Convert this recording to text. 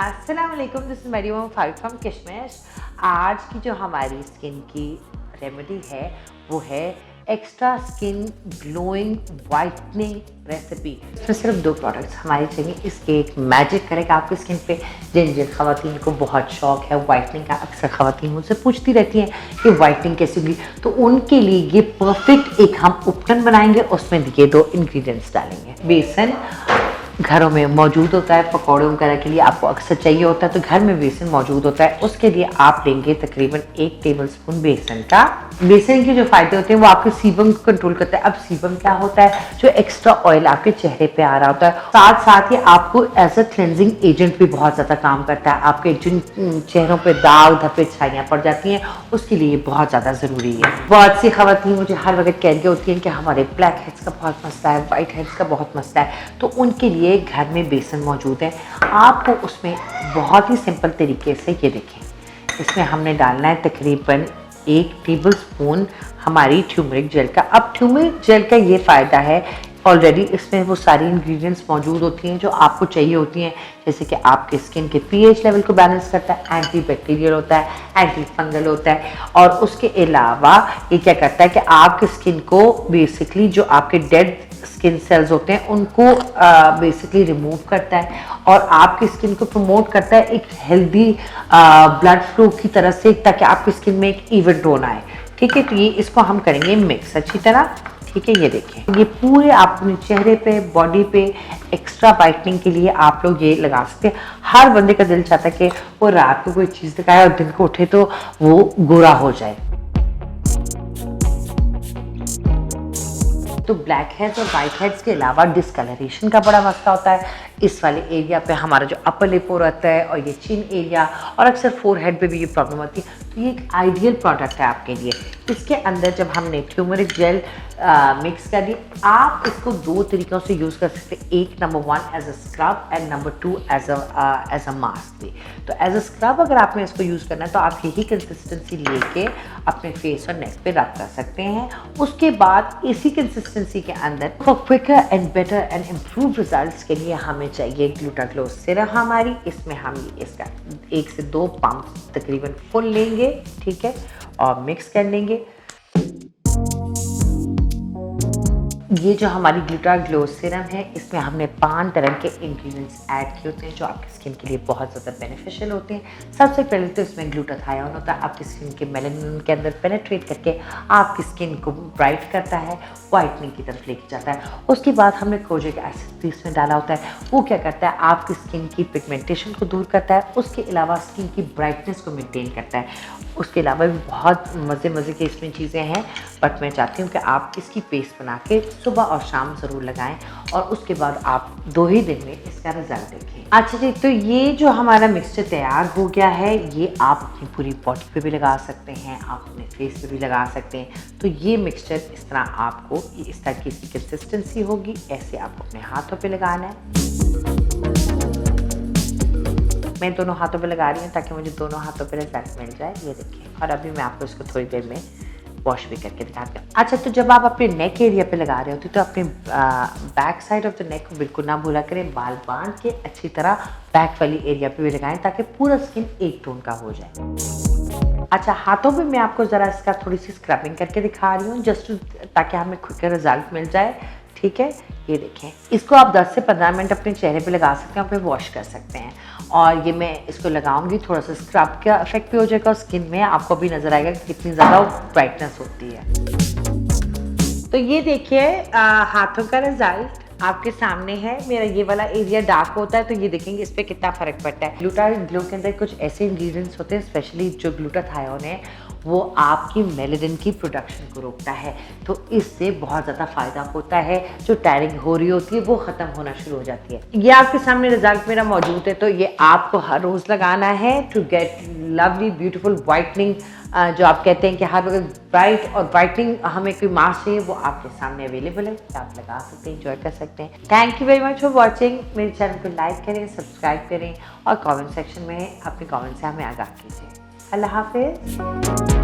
अस्सलाम वालेकुम, this is Mariam Farooq from Kishmish. आज की जो हमारी स्किन की रेमेडी है वो है extra skin glowing whitening recipe. इसमें सिर्फ 2 प्रोडक्ट्स हमारे चाहिए। इसके एक मैजिक करेगा आपकी स्किन पे। जिन ख़वातीन को बहुत शौक है वाइटनिंग का, अक्सर ख़वातीन मुझसे पूछती रहती हैं कि वाइटनिंग कैसे होगी, तो उनके लिए ये परफेक्ट एक हम उपकरण बनाएंगे। उसमें ये 2 इंग्रेडिएंट्स डालेंगे। बेसन घरों में मौजूद होता है, पकौड़े वगैरह के लिए आपको अक्सर चाहिए होता है, तो घर में बेसन मौजूद होता है। उसके लिए आप लेंगे तकरीबन 1 टेबलस्पून बेसन का। बेसन के जो फायदे होते हैं वो आपके सीबम को कंट्रोल करता है। अब सीबम क्या होता है? जो एक्स्ट्रा ऑयल आपके चेहरे पे आ रहा होता है, साथ साथ ही आपको एज अ क्लेंजिंग एजेंट भी बहुत ज़्यादा काम करता है। आपके जिन चेहरों पे दाग धब्बे छाइयाँ पड़ जाती हैं, उसके लिए बहुत ज़्यादा ज़रूरी है। बहुत सी ख़वातीन मुझे हर वक्त कह रही होती हैं कि हमारे ब्लैक हेड्स का बहुत मसला है, वाइट हेड्स का बहुत मसला है, तो उनके लिए घर में बेसन मौजूद है। आपको उसमें बहुत ही सिंपल तरीके से ये देखें, इसमें हमने डालना है तकरीबन 1 टेबलस्पून हमारी ट्यूमरिक जेल का। अब ट्यूमरिक जेल का ये फ़ायदा है, ऑलरेडी इसमें वो सारी इंग्रेडिएंट्स मौजूद होती हैं जो आपको चाहिए होती हैं, जैसे कि आपके स्किन के पीएच लेवल को बैलेंस करता है, एंटी बैक्टीरियल होता है, एंटी फंगल होता है, और उसके अलावा ये क्या करता है कि आपकी स्किन को बेसिकली जो आपके डेड स्किन सेल्स होते हैं उनको बेसिकली रिमूव करता है, और आपकी स्किन को प्रमोट करता है एक हेल्दी ब्लड फ्लो की तरह से, ताकि आपकी स्किन में एक इवन टोन आए। ठीक है, तो ये इसको हम करेंगे मिक्स अच्छी तरह। ठीक है, ये देखें, ये पूरे आप अपने चेहरे पे, बॉडी पे एक्स्ट्रा वाइटनिंग के लिए आप लोग ये लगा सकते हैं। हर बंदे का दिल चाहता है कि वो रात को कोई चीज़ दिखाए और दिन को उठे तो वो गोरा हो जाए। तो ब्लैक हेड्स और वाइट हेड्स के अलावा डिस्कलरेशन का बड़ा मसला होता है। इस वाले एरिया पे हमारा जो अपर लिप हो रहता है, और ये चिन एरिया, और अक्सर फोरहेड पे भी ये प्रॉब्लम होती है, तो ये एक आइडियल प्रोडक्ट है आपके लिए। इसके अंदर जब हमने ट्यूमरिक जेल मिक्स कर दी, आप इसको 2 तरीक़ों से यूज़ कर सकते हैं। एक number 1 as a scrub and number 2 as a mask भी। तो एज अ स्क्रब अगर आपने इसको यूज़ करना है तो आप यही कंसिस्टेंसी लेके अपने फेस और नेक पे रख कर सकते हैं। उसके बाद इसी कंसिस्टेंसी के अंदर for quicker and better and improve results के लिए हमें चाहिए ग्लूटाग्लो सिरम हमारी। इसमें हम इसका 1 से 2 पंप तकरीबन फुल लेंगे, ठीक है, और मिक्स कर लेंगे। ये जो हमारी ग्लूटाग्लो सिरम है, इसमें हमने 5 तरह के इंग्रेडिएंट्स ऐड किए होते हैं जो आपकी स्किन के लिए बहुत ज़्यादा बेनिफिशियल होते हैं। सबसे पहले तो इसमें ग्लूटाथायोन होता है, आपकी स्किन के मेलानिन के अंदर पेनिट्रेट करके आपकी स्किन को ब्राइट करता है, वाइटनिंग की तरफ लेके जाता है। उसके बाद हमने कोजिक एसिड भी इसमें डाला होता है। वो क्या करता है? आपकी स्किन की पिगमेंटेशन को दूर करता है, उसके अलावा स्किन की ब्राइटनेस को मेनटेन करता है। उसके अलावा भी बहुत मज़े की इसमें चीज़ें हैं, बट मैं चाहती हूँ कि आप इसकी पेस्ट बना के सुबह और शाम ज़रूर लगाएं, और उसके बाद आप 2 ही दिन में इसका रिजल्ट देखें। अच्छा जी, तो ये जो हमारा मिक्सचर तैयार हो गया है, ये आप अपनी पूरी बॉडी पे भी लगा सकते हैं, आप अपने फेस पे भी लगा सकते हैं। तो ये मिक्सचर इस तरह आपको इस तरह की इसकी कंसिस्टेंसी होगी, ऐसे आपको अपने हाथों पे लगाना है। मैं दोनों हाथों पे लगा रही हूँ ताकि मुझे दोनों हाथों पे रिजल्ट मिल जाए। ये देखिए, और अभी मैं आपको इसको थोड़ी देर में वॉश भी करके दिखाती हूँ। अच्छा, तो जब आप अपने नेक एरिया पे लगा रहे होते तो अपने back side of the neck को बिल्कुल ना भूला करें, बाल बांध के अच्छी तरह बैक वाली एरिया पे भी लगाएं ताकि पूरा स्किन एक टोन का हो जाए। अच्छा, हाथों पे मैं आपको ज़रा इसका थोड़ी सी स्क्रबिंग करके दिखा रही हूँ, जस्ट ताकि हमें क्विकर रिजल्ट मिल जाए। ठीक है, ये देखें, इसको आप 10 से 15 मिनट अपने चेहरे पे लगा सकते हैं, फिर वॉश कर सकते हैं। और ये मैं इसको लगाऊंगी, थोड़ा सा स्क्रब का इफेक्ट भी हो जाएगा स्किन में, आपको भी नज़र आएगा कि कितनी ज़्यादा ब्राइटनेस होती है। तो ये देखिए हाथों का रिजल्ट आपके सामने है। मेरा ये वाला एरिया डार्क होता है, तो ये देखेंगे इस पर कितना फ़र्क पड़ता है। ग्लूटाग्लो के अंदर कुछ ऐसे इंग्रेडिएंट्स होते हैं, स्पेशली जो ग्लूटाथायोन है, वो आपकी मेलानिन की प्रोडक्शन को रोकता है, तो इससे बहुत ज़्यादा फ़ायदा होता है। जो टैनिंग हो रही होती है वो ख़त्म होना शुरू हो जाती है। ये आपके सामने रिजल्ट मेरा मौजूद है, तो ये आपको हर रोज़ लगाना है to get lovely beautiful whitening. जो आप कहते हैं कि हर वक्त ब्राइट और वाइटनिंग हमें कोई मास्क चाहिए, वो आपके सामने अवेलेबल है, तो आप लगा सकते हैं, इंजॉय कर सकते हैं। Thank you very much for watching. मेरे चैनल को लाइक करें, सब्सक्राइब करें, और कमेंट सेक्शन में अपने कमेंट से हमें आगाह कीजिए। अल्लाह हाफिज़।